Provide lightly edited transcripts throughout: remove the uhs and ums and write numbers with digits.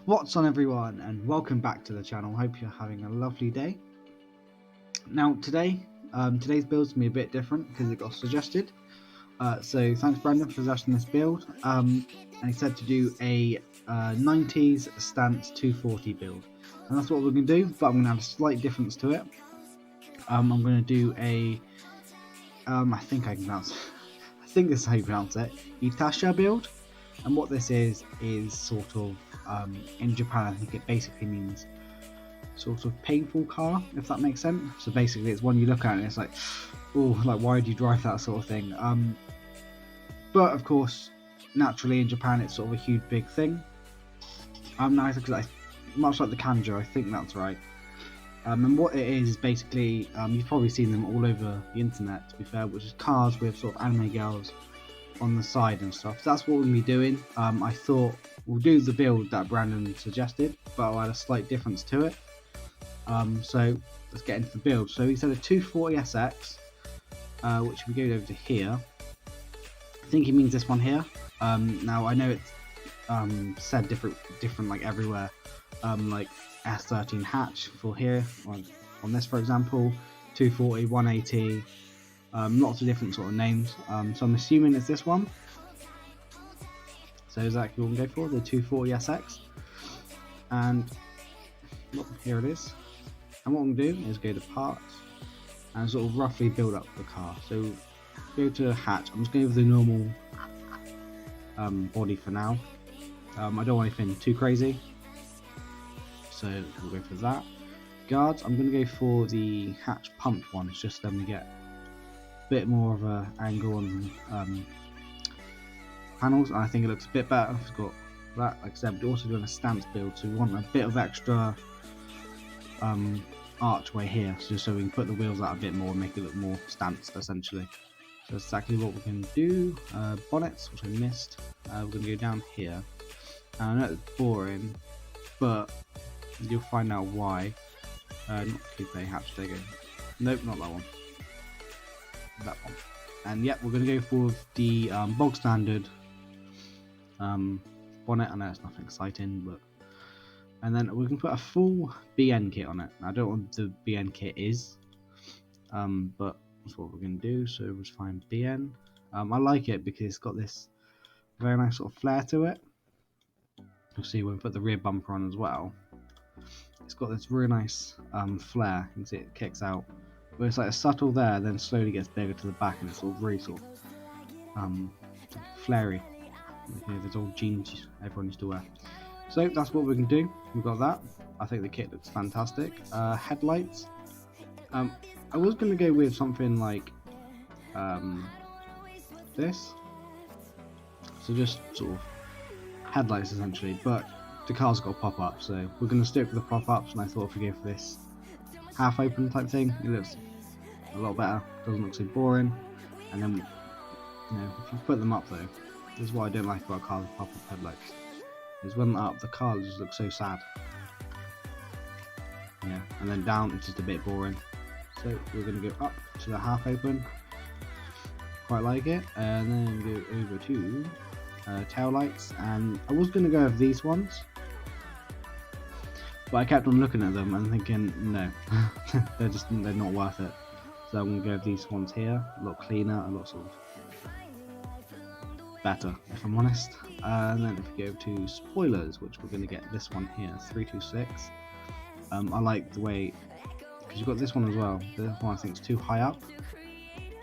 What's on, everyone, and welcome back to the channel. Hope you're having a lovely day. Now today's build's gonna be a bit different because it got suggested. So thanks Brandon for suggesting this build. And he said to do a 90s stance 240 build, and that's what we're gonna do. But I'm gonna have a slight difference to it. I'm gonna do a I think I can pronounce. I think this is how you pronounce it. Itasha build. And what this is sort of in Japan, I think it basically means sort of painful car, if that makes sense. So basically, it's one you look at and it's like, oh, like why do you drive that sort of thing? But of course, naturally in Japan, it's sort of a huge big thing. Now because much like the kanjo, I think that's right. And what it is basically, you've probably seen them all over the internet, to be fair, which is cars with sort of anime girls on the side and stuff. So that's what we're going to be doing. I thought we'll do the build that Brandon suggested, but I'll add a slight difference to it. So let's get into the build. So he said a 240SX, which we go over to here. I think he means this one here. Now I know it's said different like everywhere. Like S13 hatch for here, on this for example, 240, 180. Lots of different sort of names, so I'm assuming it's this one. So exactly what we'll go for, the 240SX, and here it is. And what I'm going to do is go to parts and sort of roughly build up the car. So go to hatch. I'm just going with the normal body for now. I don't want anything too crazy, so we'll go for that. Guards, I'm going to go for the hatch pumped one. It's just then we get bit more of a angle on panels, and I think it looks a bit better. It's got that, like I said, we're also doing a stance build, so we want a bit of extra archway here, so we can put the wheels out a bit more and make it look more stanced essentially. So that's exactly what we're going to do. Bonnets, which I missed, we're going to go down here. I know it's boring, but you'll find out why. Not coupe hatch, there you go. Nope, not that one. That one. And yep, we're going to go for the bog standard bonnet. I know it's nothing exciting, but and then we can put a full BN kit on it. I don't know what the BN kit is, but that's what we're going to do. So we'll just find BN. I like it because it's got this very nice sort of flare to it. You'll see when we put the rear bumper on as well. It's got this really nice flare. You can see it kicks out. But it's like a subtle there, then slowly gets bigger to the back, and it's sort of really sort of flary. You know, there's old jeans everyone used to wear. So that's what we can do. We've got that. I think the kit looks fantastic. Headlights. I was going to go with something like this. So just sort of headlights essentially, but the car's got a pop-up, so we're going to stick with the pop-ups, and I thought if we go for this half open type thing, it looks a lot better, doesn't look so boring. And then, you know, if you put them up though, this is what I don't like about cars with pop-up headlights, is when they're up, the car just looks so sad. Yeah, and then down it's just a bit boring. So we're going to go up to the half open, quite like it, and then go over to tail lights. And I was going to go with these ones, but I kept on looking at them and thinking, no, they're not worth it. So I'm going to go with these ones here, a lot cleaner, a lot sort of better, if I'm honest. And then if we go to spoilers, which we're going to get this one here, 326. I like the way, because you've got this one as well. This one I think is too high up,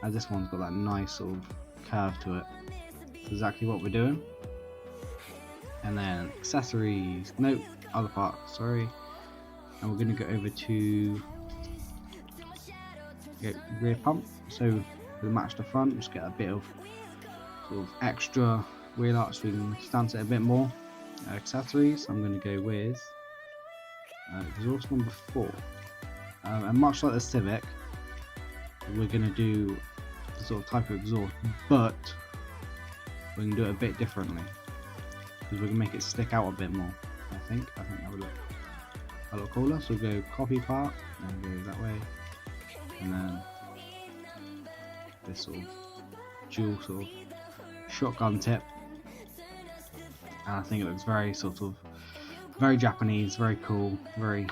and this one's got that nice sort of curve to it. That's exactly what we're doing. And then accessories, nope, other part, sorry. And we're going to go over to rear pump, so we'll match the front, just get a bit of sort of extra wheel arch so we can stance it a bit more. Accessories, I'm going to go with exhaust number 4, and much like the Civic, we're going to do the sort of type of exhaust, but we can do it a bit differently, because we can make it stick out a bit more. I think that would look a lot cooler. So we'll go copy part and go that way, and then this sort of dual sort of shotgun tip, and I think it looks very sort of Very Japanese, very cool, very,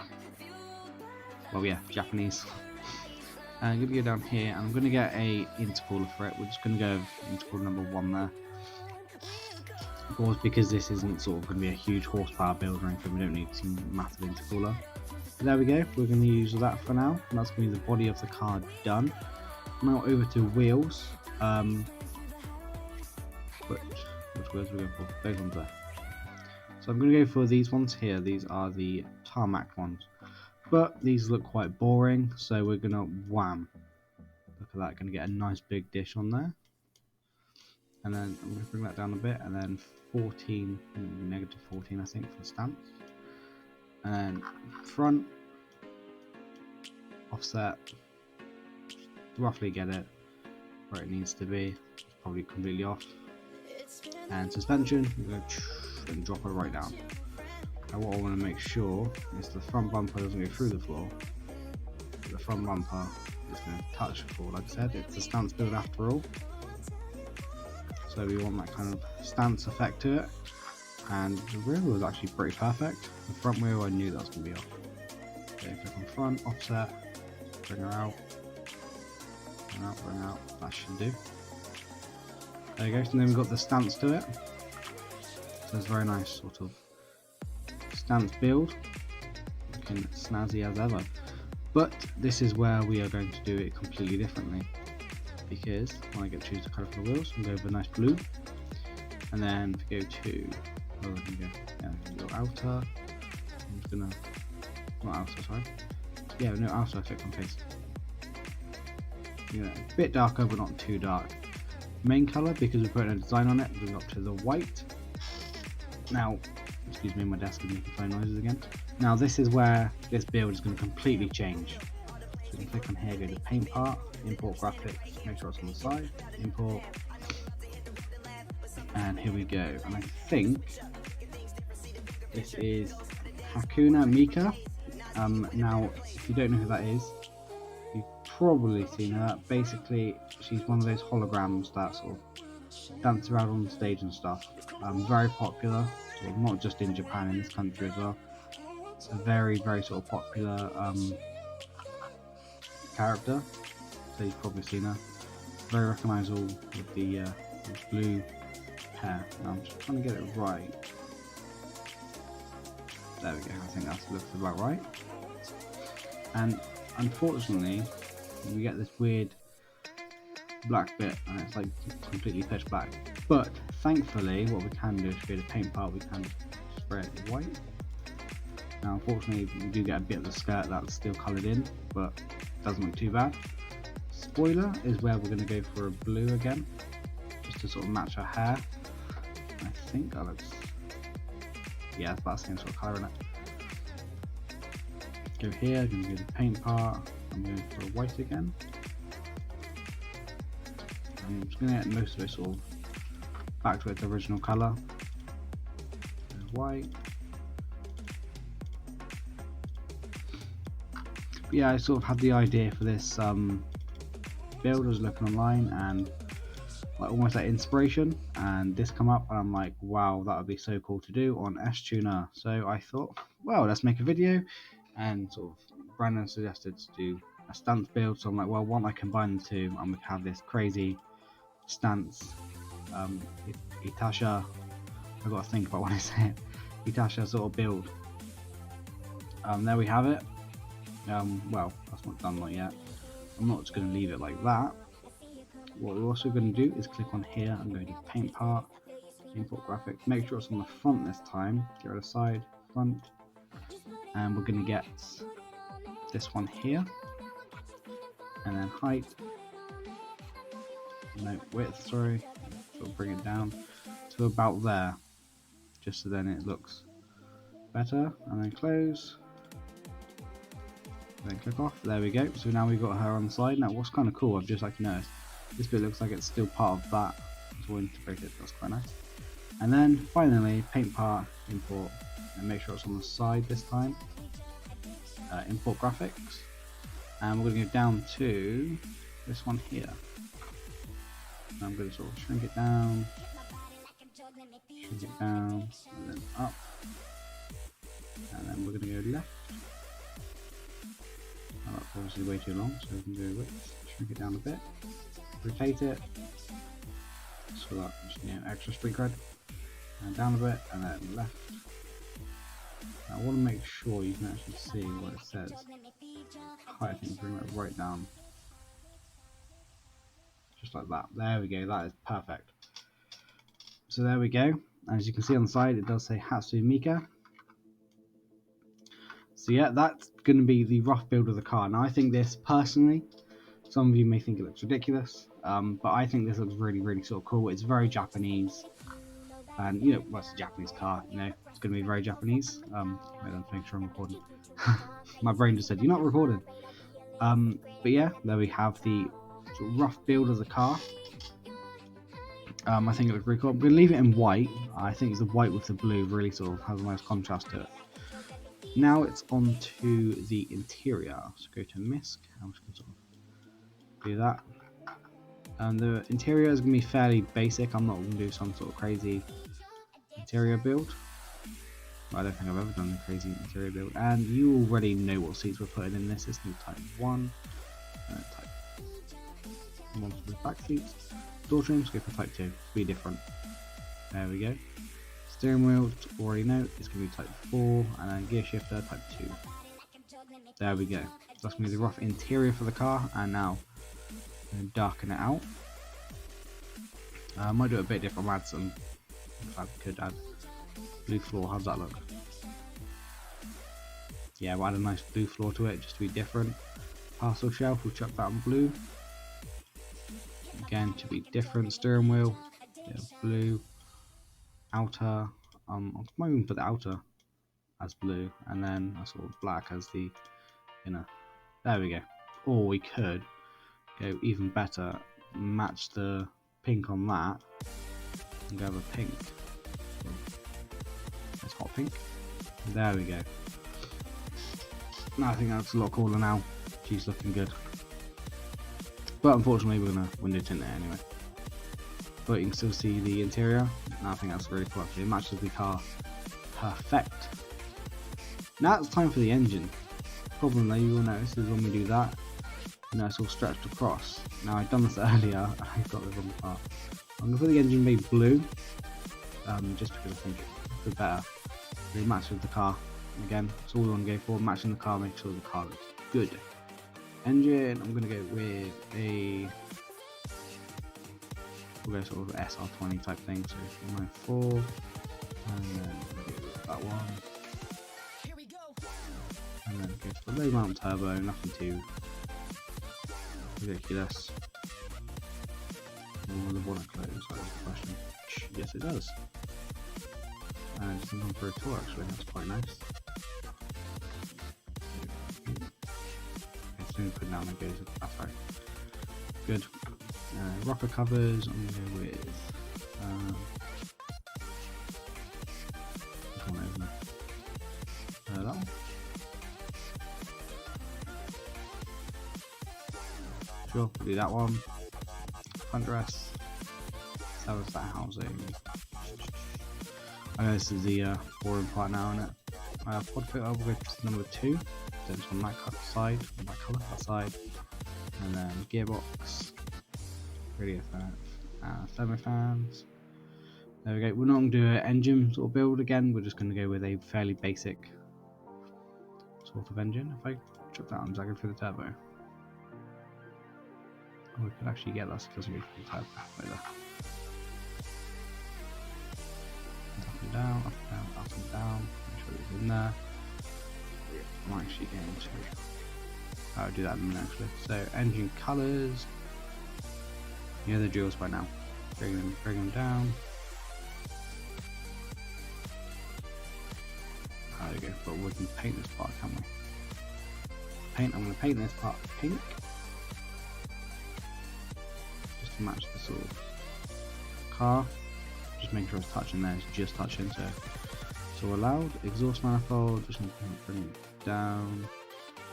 well, yeah, Japanese. I'm going to go down here, and I'm going to get a intercooler for it. We're just going to go intercooler number 1 there. Of course, because this isn't sort of going to be a huge horsepower build or anything, we don't need some massive intercooler. But there we go, we're going to use that for now, and that's going to be the body of the car done. Now over to wheels. Which wheels are we going for? Those ones there. So I'm going to go for these ones here. These are the tarmac ones. But these look quite boring, so we're going to wham. Look at that, going to get a nice big dish on there. And then I'm going to bring that down a bit, and then 14, negative 14 I think for the stamps. And front, offset, roughly get it where it needs to be, it's probably completely off. And suspension, we're going to and drop it right down. Now what I want to make sure is the front bumper doesn't go through the floor. The front bumper is going to touch the floor. Like I said, it's a stance build after all. So we want that kind of stance effect to it. And the rear wheel is actually pretty perfect. The front wheel, I knew that was going to be off. Okay, click on front, offset, bring her out, bring out, that should do. There you go, and then we've got the stance to it. So it's very nice sort of stance build, looking snazzy as ever. But this is where we are going to do it completely differently, because when I get to choose the colour for the wheels, I'm going to go with a nice blue, and then if we go to, where we can go, yeah, go outer, I'm just gonna, not outer, sorry, yeah, no outer, click on paste. Yeah, a bit darker but not too dark. Main colour, because we're putting a design on it, we'll go up to the white. Now, excuse me, my desk is making phone noises again. Now this is where this build is going to completely change. So we can click on here, go to paint part, import graphics, make sure it's on the side, import, and here we go. And I think this is Hakuna Mika. Now, if you don't know who that is, you've probably seen her. Basically, she's one of those holograms that sort of dance around on stage and stuff. Very popular, sort of not just in Japan, in this country as well. It's a very, very sort of popular character, so you've probably seen her. Very recognisable with the blue hair. Now I'm just trying to get it right. There we go, I think that looks about right. And unfortunately, we get this weird black bit, and it's like completely pitch black. But thankfully, what we can do is go to paint part, we can spray it white. Now unfortunately, we do get a bit of the skirt that's still coloured in, but it doesn't look too bad. Spoiler is where we're going to go for a blue again, just to sort of match her hair. I think that looks, yeah, it's about the same sort of colour in it. Go here, I'm going to go to the paint part, I'm going for a white again. I'm just going to get most of it sort of back to its original colour. White. But yeah, I sort of had the idea for this build. I was looking online and like almost like inspiration, and this come up and I'm like, wow, that would be so cool to do on S-Tuner. So I thought, well, let's make a video, and sort of Brandon suggested to do a stance build, so I'm like, well, why don't I combine the two and we have this crazy stance Itasha, I've got to think about what I say it, Itasha sort of build. There we have it. Well, that's not done, not yet. I'm not just going to leave it like that. What we're also going to do is click on here and go to paint part, import graphics, make sure it's on the front this time, get rid of side, front, and we're going to get this one here, and then height, no, width, sorry, so we'll bring it down to about there, just so then it looks better, and then close, then click off. There we go. So now we've got her on the side. Now what's kind of cool, I've just like noticed, this bit looks like it's still part of that, so we'll integrate it. That's quite nice. And then finally, paint part, import, and make sure it's on the side this time. Import graphics, and we're going to go down to this one here. And I'm going to sort of shrink it down, and then up. then we're going to go left. Oh, that's obviously way too long, so we can go width, shrink it down a bit, rotate it, so that extra street cred, and down a bit, and then left. Now I want to make sure you can actually see what it says. I think bring that right down, just like that. There we go, that is perfect. So there we go. As you can see on the side, it does say Hatsune Miku. So yeah, that's going to be the rough build of the car. Now I think this, personally, some of you may think it looks ridiculous, but I think this looks really, really sort of cool. It's very Japanese, and well, it's a Japanese car, it's going to be very Japanese. Wait, I'm making sure I'm recording. My brain just said, you're not recording. But yeah, there we have the sort of rough build of the car. I think it looks really cool. I'm going to leave it in white. I think the white with the blue really sort of has a nice contrast to it. Now it's on to the interior. So go to MISC. I'm just going to sort of do that. And the interior is going to be fairly basic. I'm not going to do some sort of crazy interior build. I don't think I've ever done a crazy interior build. And you already know what seats we're putting in this. It's going to be type 1. Type 1 for the back seats. Door trims, go for type 2. Be different. There we go. Steering wheel, already know, it's going to be type 4. And then gear shifter, type 2. There we go. So that's going to be the rough interior for the car. And now I'm going to darken it out. I might do it a bit different. I'll add some, if I could add blue floor. How's that look? Yeah, we'll add a nice blue floor to it just to be different. Parcel shelf, we'll chuck that on blue. Again, to be different. Steering wheel, blue. Outer, I might even put the outer as blue, and then a sort of black as the inner. There we go. Or we could go even better, match the pink on that, and go with a pink. It's hot pink. There we go. Now I think that's a lot cooler now. She's looking good. But unfortunately we're going to window tint it anyway. But you can still see the interior, and I think that's really cool actually. It matches the car perfect. Now it's time for the engine. The problem that you will notice is when we do that, it's all stretched across. Now I've done this earlier, I got the wrong part. I'm going to put the engine bay blue, just because I think it's better. It matches with the car. Again, it's all we want to go for, matching the car, make sure the car looks good. Engine, I'm going to go with a, we'll go sort of SR20 type thing, so 494, and then we'll go with that one. And then go for the low mount turbo, nothing too ridiculous. Will the bonnet close? That was the question. Yes, it does. And it's gone for a tour actually, that's quite nice. As soon as put down, it goes. That's right. Good. Rocker covers. I'm going to go with. Which one isn't it? That one. Sure, we'll do that one. Front dress. That was that housing. I know this is the boring part now, isn't it? Pod filter, we'll go to number 2. Then on that side, on that colour, that side. And then gearbox. Radio fan, thermo fans. There we go. We're not going to do an engine sort of build again. We're just going to go with a fairly basic sort of engine. If I chuck that on, does that go for the turbo? Oh, we could actually get that so it doesn't go for the turbo. Like that. Up and down, up and down, up and down. Make sure it's in there. I'm actually going to. I'll do that in a minute actually. So engine colours. You know the drills by now. Bring them down. There we go. But we can paint this part, can't we? I'm going to paint this part pink. Just to match the sort of car. Just make sure it's touching there. It's just touching. So allowed. Exhaust manifold. Just going to bring it down.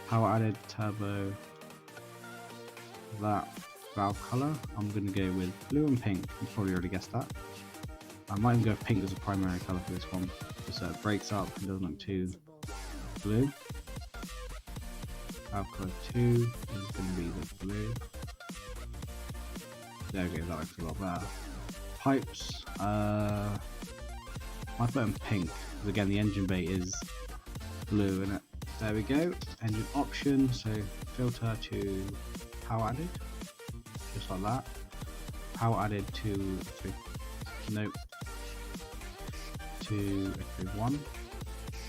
Power added. Turbo. That. Valve colour, I'm going to go with blue and pink. You probably already guessed that. I might even go pink as a primary colour for this one, just so it breaks up and doesn't look too blue. Valve color 2 is going to be the blue. There we go, that looks a lot better. Pipes, I put in pink, because again the engine bay is blue in it. There we go, engine option, so filter to power added, just like that. Power added to nope, to 1.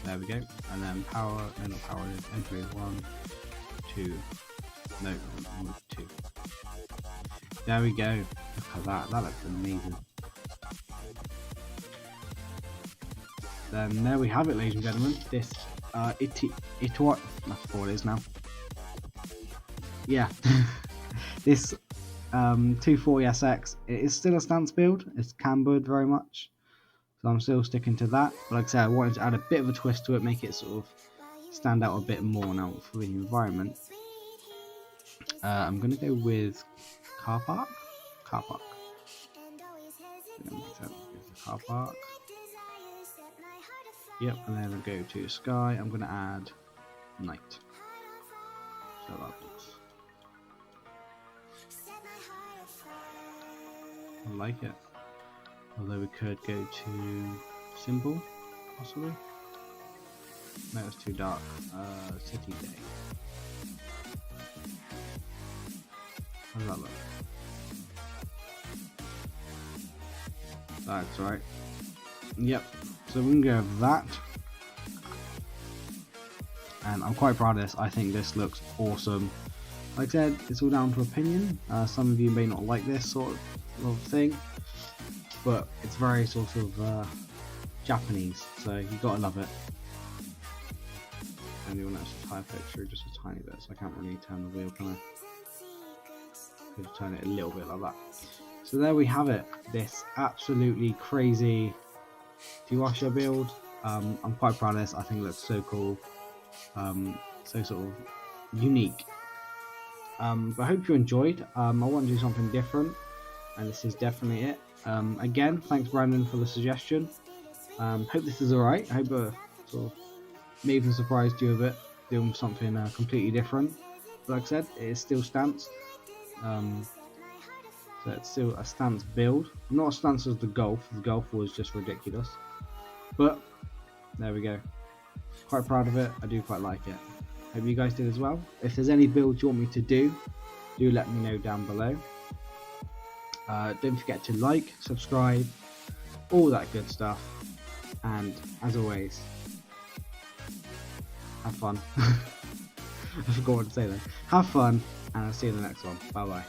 There we go, and then power, no not power added, entry 1, 2, no, 2. There we go, look at that, that looks amazing. Then there we have it, ladies and gentlemen, this Itasha, that's what it is now. Yeah, this 240SX, it is still a stance build, it's cambered very much, so I'm still sticking to that. But like I said, I wanted to add a bit of a twist to it, make it sort of stand out a bit more now for the environment. I'm going to go with car park. Car park. Yep, and then I'll go to sky. I'm going to add night. So that looks. I like it. Although we could go to symbol, possibly. No, it's too dark. City day. How does that look? That's right. Yep. So we can go with that. And I'm quite proud of this. I think this looks awesome. Like I said, it's all down to opinion. Some of you may not like this sort of thing, but it's very sort of Japanese, so you gotta love it. And you want to actually tie a picture just a tiny bit, so I can't really turn the wheel, can I? Just turn it a little bit like that. So there we have it. This absolutely crazy Itasha build. I'm quite proud of this. I think it looks so cool. So sort of unique. But I hope you enjoyed. I want to do something different, and this is definitely it. Again, thanks Brandon for the suggestion. Hope this is alright. I hope sort of may even surprised you a bit, doing something completely different. But like I said, it is still stance. So it's still a stance build. Not as stance as the Golf. The Golf was just ridiculous. But there we go. Quite proud of it. I do quite like it. Hope you guys did as well. If there's any builds you want me to do let me know down below. Don't forget to like, subscribe, all that good stuff. And as always, have fun. I forgot what to say then. Have fun, and I'll see you in the next one. Bye bye.